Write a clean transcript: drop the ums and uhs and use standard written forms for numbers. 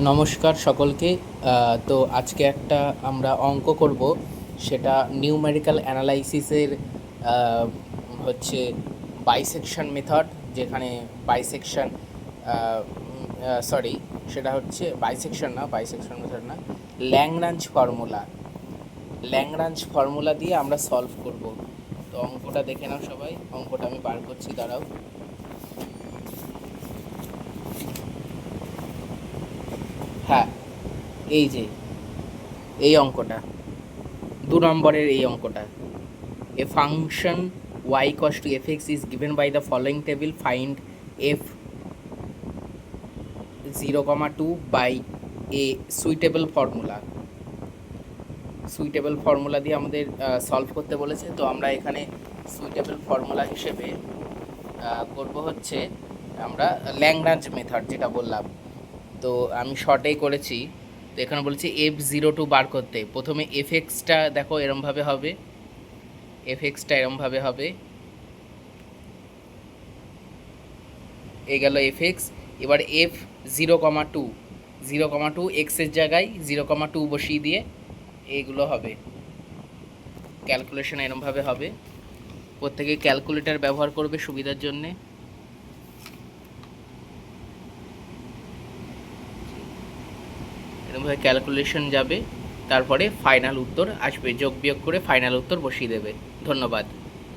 নমস্কার সকলকে। তো আজকে একটা আমরা অঙ্ক করব, সেটা নিউমেরিক্যাল অ্যানালাইসিসের হচ্ছে বাইসেকশন মেথড, যেখানে বাইসেকশন সরি সেটা হচ্ছে বাইসেকশন মেথড না, ল্যাংরাঞ্জ ফর্মুলা দিয়ে আমরা সলভ করব। তো অঙ্কটা দেখে নাও সবাই, অঙ্কটা আমি বার করছি, দাঁড়াও। হ্যাঁ, এই যে এই অঙ্কটা, 2 নম্বরের এই অঙ্কটা, a function y equals to fx is given by the following table. Find f 0, 2 by a suitable formula দিয়ে আমাদের সলভ করতে বলেছে। তো আমরা এখানে সুইটেবল ফর্মুলা হিসেবে করব হচ্ছে আমরা ল্যাংরাঞ্জ মেথড, যেটা বললাম। তো আমি শর্টেই করেছি। তো এখানে বলেছি f0 বার করতে। প্রথমে fx-টা দেখো এরমভাবে হবে, এই গেল fx। এবার f 0, 2 এক্সের জায়গায় 0, 2 বসিয়ে দিয়ে এইগুলো হবে, ক্যালকুলেশন এরমভাবে হবে। প্রত্যেকে ক্যালকুলেটর ব্যবহার করবে সুবিধার জন্যে। এরমভাবে ক্যালকুলেশন যাবে, তারপরে ফাইনাল উত্তর আসবে, যোগ বিয়োগ করে ফাইনাল উত্তর বসিয়ে দেবে। ধন্যবাদ।